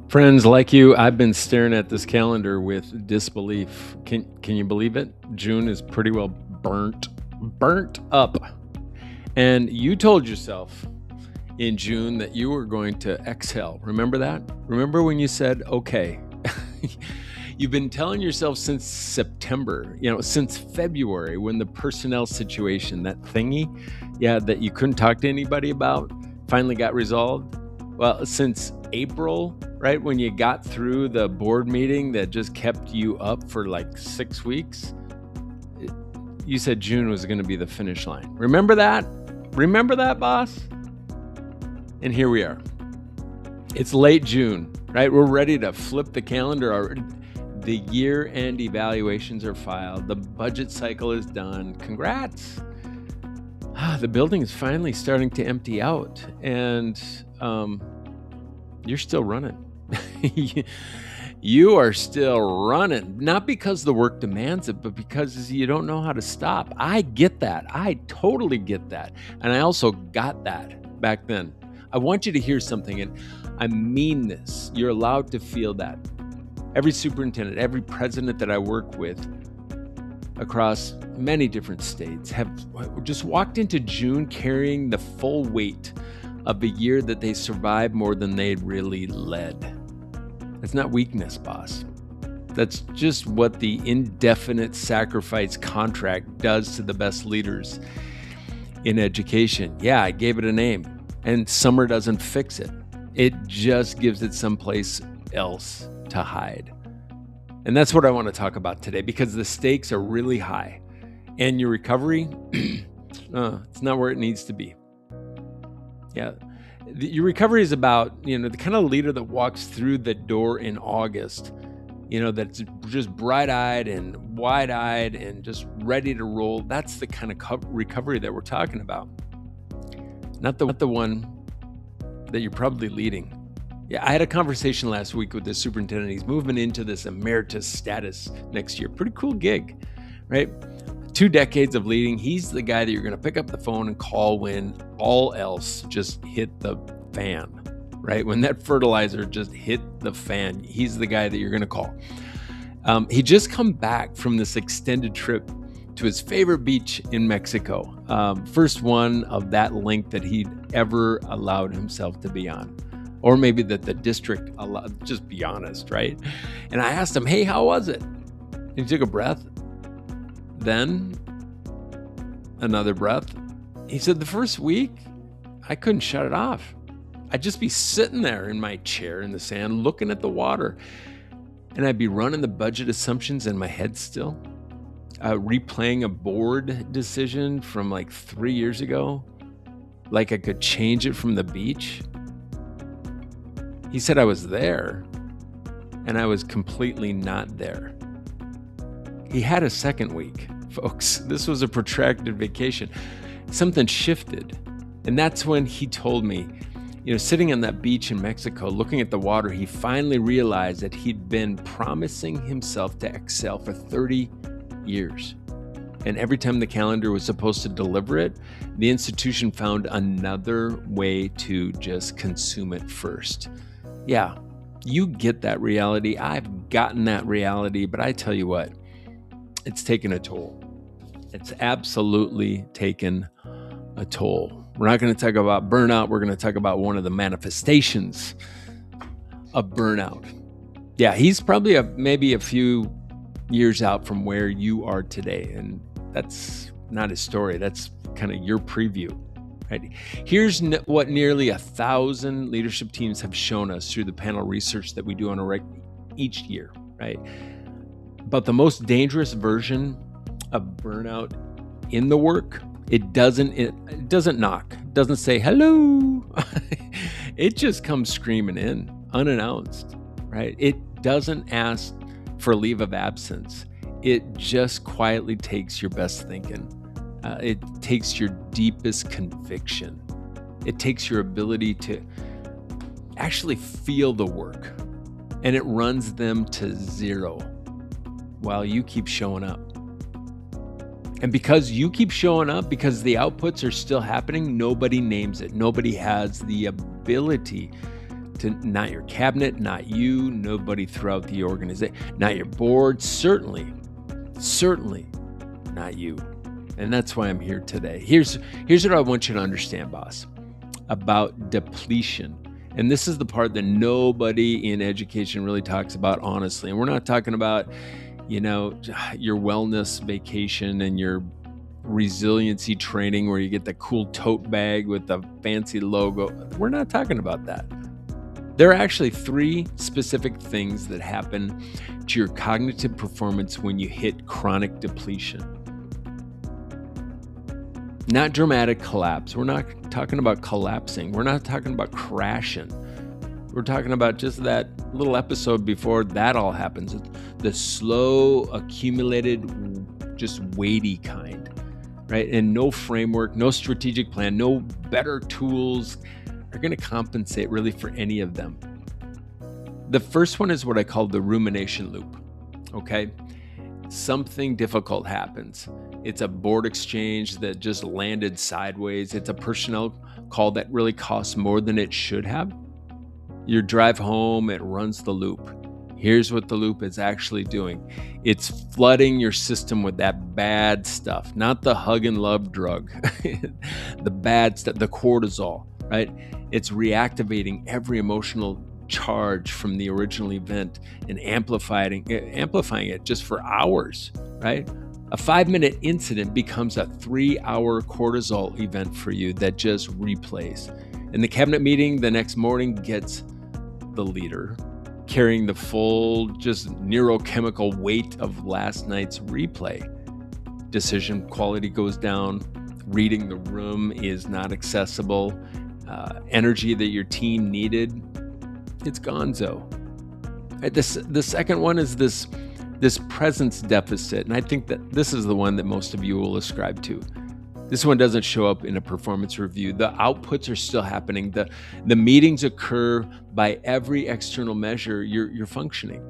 Friends like you, I've been staring at this calendar with disbelief. Can you believe it? June is pretty well burnt up. And you told yourself in June that you were going to exhale. Remember that? Remember when you said, okay. You've been telling yourself since September, since February, when the personnel situation, that thingy, that you couldn't talk to anybody about, finally got resolved. Well, since April, right, when you got through the board meeting that just kept you up for like 6 weeks, you said June was going to be the finish line. Remember that? Remember that, boss? And here we are. It's late June, right? We're ready to flip the calendar already. The year-end evaluations are filed. The budget cycle is done. Congrats. The building is finally starting to empty out, and you're still running. You are still running, not because the work demands it, but because you don't know how to stop. I get that. I totally get that. And I also got that back then. I want you to hear something, and I mean this. You're allowed to feel that. Every superintendent, every president that I work with across many different states have just walked into June carrying the full weight of a year that they survived more than they really led. That's not weakness, boss. That's just what the indefinite sacrifice contract does to the best leaders in education. Yeah, I gave it a name, and summer doesn't fix it. It just gives it someplace else to hide. And that's what I want to talk about today, because the stakes are really high, and your recovery, it's not where it needs to be. Yeah. Your recovery is about, the kind of leader that walks through the door in August, that's just bright-eyed and wide-eyed and just ready to roll. That's the kind of recovery that we're talking about. Not the one that you're probably leading. Yeah, I had a conversation last week with the superintendent. He's moving into this emeritus status next year. Pretty cool gig, right? 2 decades of leading. He's the guy that you're going to pick up the phone and call when all else just hit the fan, right? When that fertilizer just hit the fan, he's the guy that you're going to call. He just come back from this extended trip to his favorite beach in Mexico. First one of that length that he'd ever allowed himself to be on. Or maybe that the district allowed, just be honest, right? And I asked him, hey, how was it? And he took a breath. Then another breath. He said, the first week, I couldn't shut it off. I'd just be sitting there in my chair in the sand, looking at the water. And I'd be running the budget assumptions in my head still, replaying a board decision from like 3 years ago, like I could change it from the beach. He said I was there, and I was completely not there. He had a second week, folks. This was a protracted vacation. Something shifted, and that's when he told me, sitting on that beach in Mexico, looking at the water, he finally realized that he'd been promising himself to excel for 30 years. And every time the calendar was supposed to deliver it, the institution found another way to just consume it first. Yeah, you get that reality. I've gotten that reality, but I tell you what, it's taken a toll. It's absolutely taken a toll. We're not going to talk about burnout. We're going to talk about one of the manifestations of burnout. Yeah, he's probably maybe a few years out from where you are today, and that's not his story. That's kind of your preview. Right. Here's what nearly 1,000 leadership teams have shown us through the panel research that we do on each year, right? But the most dangerous version of burnout in the work, it doesn't knock, doesn't say hello. It just comes screaming in unannounced, right? It doesn't ask for leave of absence. It just quietly takes your best thinking. It takes your deepest conviction. It takes your ability to actually feel the work, and it runs them to zero while you keep showing up. And because you keep showing up, because the outputs are still happening, nobody names it. Nobody has the ability not your cabinet, not you, nobody throughout the organization, not your board, certainly not you. And that's why I'm here today. Here's what I want you to understand, boss, about depletion. And this is the part that nobody in education really talks about, honestly. And we're not talking about, your wellness vacation and your resiliency training where you get the cool tote bag with the fancy logo. We're not talking about that. There are actually 3 specific things that happen to your cognitive performance when you hit chronic depletion. Not dramatic collapse. We're not talking about collapsing. We're not talking about crashing. We're talking about just that little episode before that all happens. The slow, accumulated, just weighty kind, right? And no framework, no strategic plan, no better tools are going to compensate really for any of them. The first one is what I call the rumination loop, okay? Something difficult happens. It's a board exchange that just landed sideways. It's a personnel call that really costs more than it should have. Your drive home, it runs the loop. Here's what the loop is actually doing. It's flooding your system with that bad stuff, not the hug and love drug, the bad stuff, the cortisol, right? It's reactivating every emotional charge from the original event and amplifying it just for hours, right? A 5-minute incident becomes a 3-hour cortisol event for you that just replays. And the cabinet meeting the next morning gets the leader carrying the full, just neurochemical weight of last night's replay. Decision quality goes down. Reading the room is not accessible. Energy that your team needed, it's gonzo. The second one is this presence deficit, and I think that this is the one that most of you will ascribe to. This one doesn't show up in a performance review. The outputs are still happening. The meetings occur by every external measure you're functioning.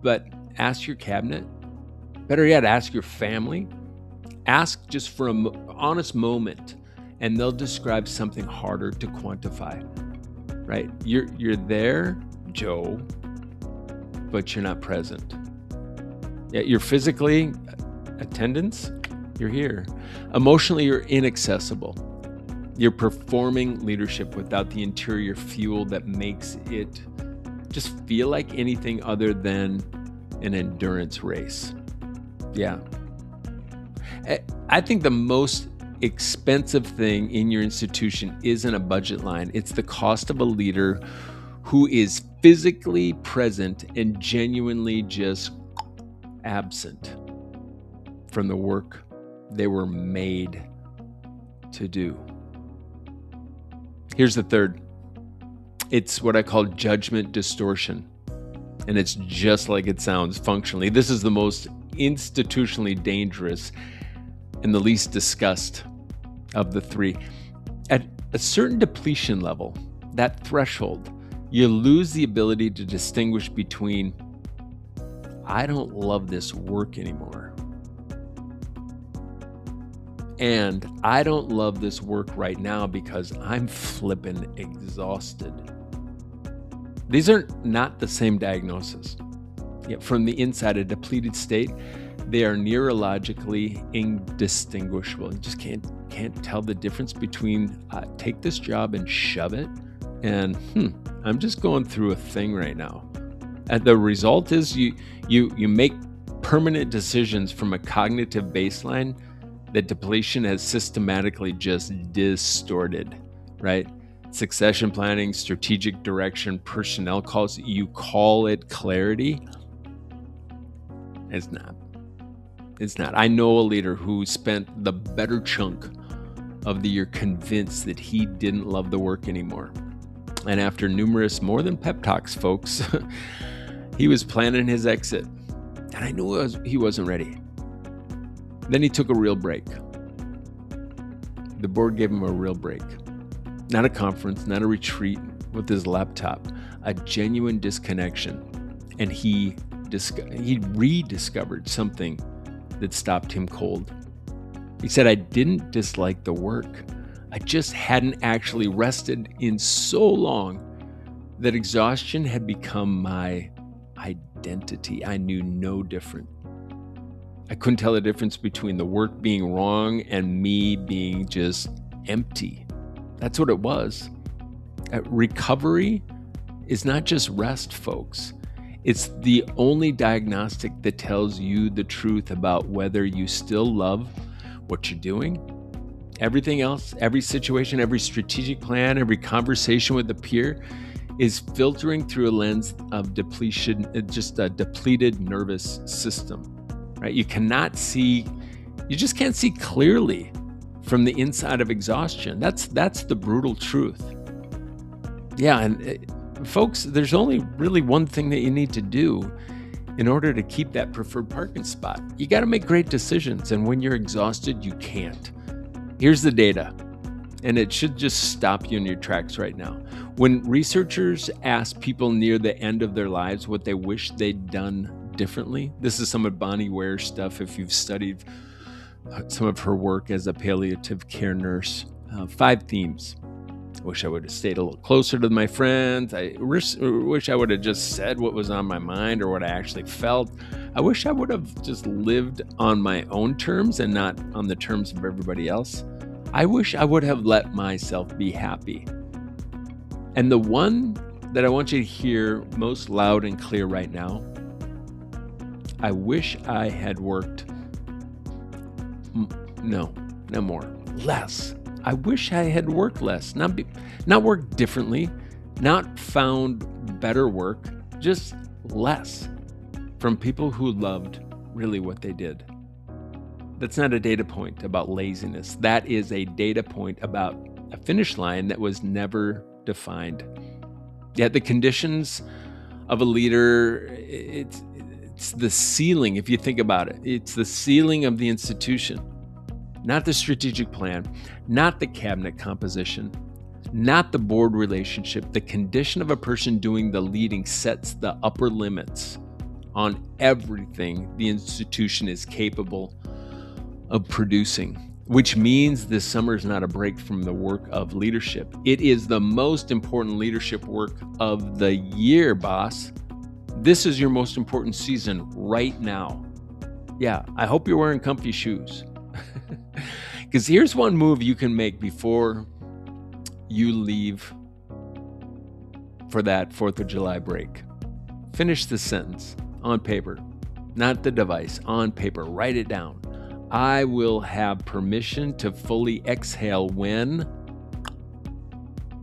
But ask your cabinet, better yet, ask your family. Ask just for an honest moment, and they'll describe something harder to quantify, right? You're there, Joe, but you're not present. Yeah, you're physically attendance, you're here. Emotionally, you're inaccessible. You're performing leadership without the interior fuel that makes it just feel like anything other than an endurance race. Yeah. I think the most expensive thing in your institution isn't a budget line. It's the cost of a leader who is physically present and genuinely just absent from the work they were made to do. Here's the third. It's what I call judgment distortion. And it's just like it sounds functionally. This is the most institutionally dangerous and the least discussed of the 3. At a certain depletion level, that threshold, you lose the ability to distinguish between, I don't love this work anymore, and I don't love this work right now because I'm flippin' exhausted. These are not the same diagnosis. Yet from the inside, a depleted state, they are neurologically indistinguishable. You just can't tell the difference between take this job and shove it and I'm just going through a thing right now. And the result is you make permanent decisions from a cognitive baseline that depletion has systematically just distorted, right? Succession planning, strategic direction, personnel calls, you call it clarity. It's not. It's not. I know a leader who spent the better chunk of the year convinced that he didn't love the work anymore. And after numerous, more than pep talks, folks, he was planning his exit. And I knew he wasn't ready. Then he took a real break. The board gave him a real break. Not a conference, not a retreat with his laptop, a genuine disconnection. And he rediscovered something that stopped him cold. He said, I didn't dislike the work. I just hadn't actually rested in so long that exhaustion had become my identity. I knew no different. I couldn't tell the difference between the work being wrong and me being just empty. That's what it was. Recovery is not just rest, folks. It's the only diagnostic that tells you the truth about whether you still love what you're doing. Everything else, every situation, every strategic plan, every conversation with a peer is filtering through a lens of depletion, just a depleted nervous system, right? You just can't see clearly from the inside of exhaustion. That's the brutal truth. Yeah, and folks, there's only really one thing that you need to do in order to keep that preferred parking spot. You got to make great decisions, and when you're exhausted, you can't. Here's the data, and it should just stop you in your tracks right now. When researchers ask people near the end of their lives what they wish they'd done differently, this is some of Bonnie Ware's stuff if you've studied some of her work as a palliative care nurse. 5 themes. I wish I would have stayed a little closer to my friends. I wish I would have just said what was on my mind or what I actually felt. I wish I would have just lived on my own terms and not on the terms of everybody else. I wish I would have let myself be happy. And the one that I want you to hear most loud and clear right now, I wish I had worked, less. I wish I had worked less, not worked differently, not found better work, just less from people who loved really what they did. That's not a data point about laziness. That is a data point about a finish line that was never defined. Yet the conditions of a leader, it's the ceiling, if you think about it. It's the ceiling of the institution, not the strategic plan, not the cabinet composition, not the board relationship. The condition of a person doing the leading sets the upper limits on everything the institution is capable of producing, which means this summer is not a break from the work of leadership. It is the most important leadership work of the year, boss. This is your most important season right now. Yeah, I hope you're wearing comfy shoes. Because here's one move you can make before you leave for that 4th of July break. Finish the sentence on paper, not the device, on paper. Write it down. I will have permission to fully exhale when,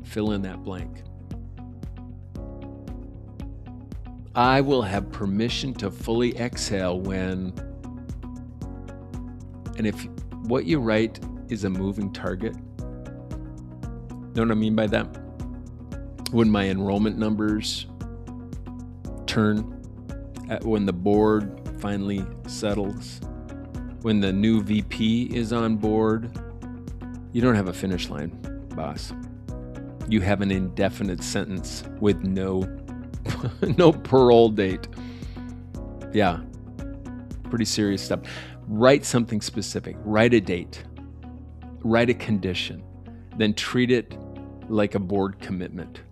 fill in that blank. I will have permission to fully exhale when, and if what you write is a moving target, know what I mean by that? When my enrollment numbers turn, when the board finally settles, when the new VP is on board, you don't have a finish line, boss. You have an indefinite sentence with no parole date. Yeah, pretty serious stuff. Write something specific. Write a date. Write a condition. Then treat it like a board commitment.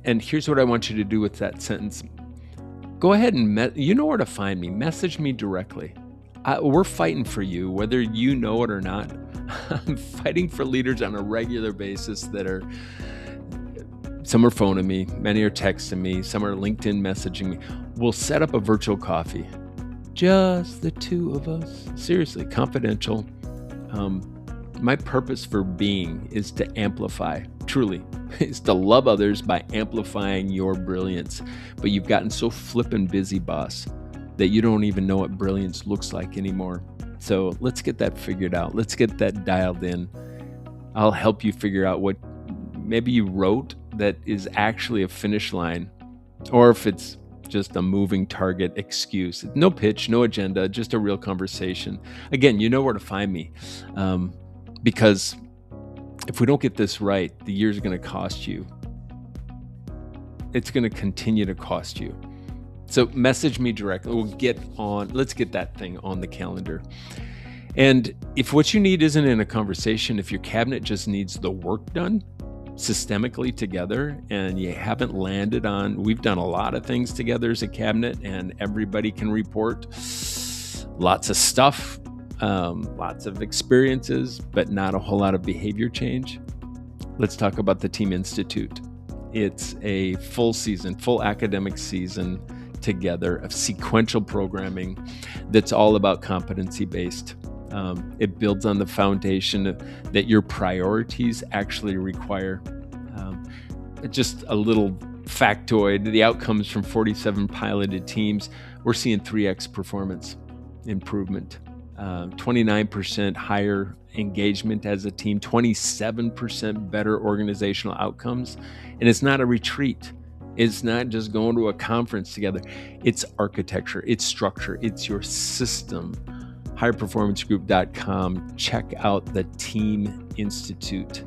And here's what I want you to do with that sentence. Go ahead and, you know where to find me. Message me directly. We're fighting for you, whether you know it or not. I'm fighting for leaders on a regular basis some are phoning me, many are texting me, some are LinkedIn messaging me. We'll set up a virtual coffee. Just the two of us. Seriously, confidential. My purpose for being is to amplify, truly, is to love others by amplifying your brilliance. But you've gotten so flippin' busy, boss, that you don't even know what brilliance looks like anymore. So let's get that figured out. Let's get that dialed in. I'll help you figure out what maybe you wrote that is actually a finish line, or if it's just a moving target excuse. No pitch, no agenda, just a real conversation. Again, you know where to find me. Because if we don't get this right, the year's going to cost you. It's going to continue to cost you. So message me directly. Let's get that thing on the calendar. And if what you need isn't in a conversation, if your cabinet just needs the work done, systemically together and you haven't landed on, we've done a lot of things together as a cabinet and everybody can report lots of stuff, lots of experiences, but not a whole lot of behavior change. Let's talk about the Team Institute. It's a full academic season together of sequential programming that's all about competency-based. It builds on the foundation that your priorities actually require. Just a little factoid, the outcomes from 47 piloted teams, we're seeing 3x performance improvement, 29% higher engagement as a team, 27% better organizational outcomes. And it's not a retreat. It's not just going to a conference together. It's architecture, it's structure, it's your system. higherperformancegroup.com. Check out the Team Institute.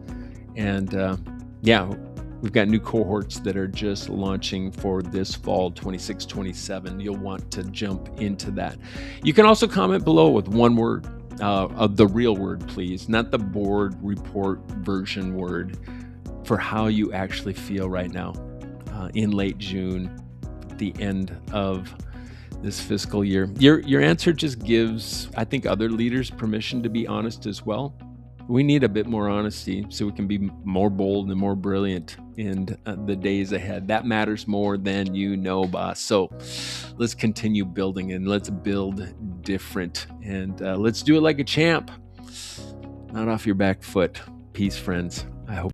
And we've got new cohorts that are just launching for this fall, 26-27. You'll want to jump into that. You can also comment below with one word, of the real word, please, not the board report version word, for how you actually feel right now in late June, the end of this fiscal year. Your answer just gives, I think, other leaders permission to be honest as well. We need a bit more honesty so we can be more bold and more brilliant in the days ahead. That matters more than boss. So let's continue building and let's build different. And let's do it like a champ, not off your back foot. Peace, friends. I hope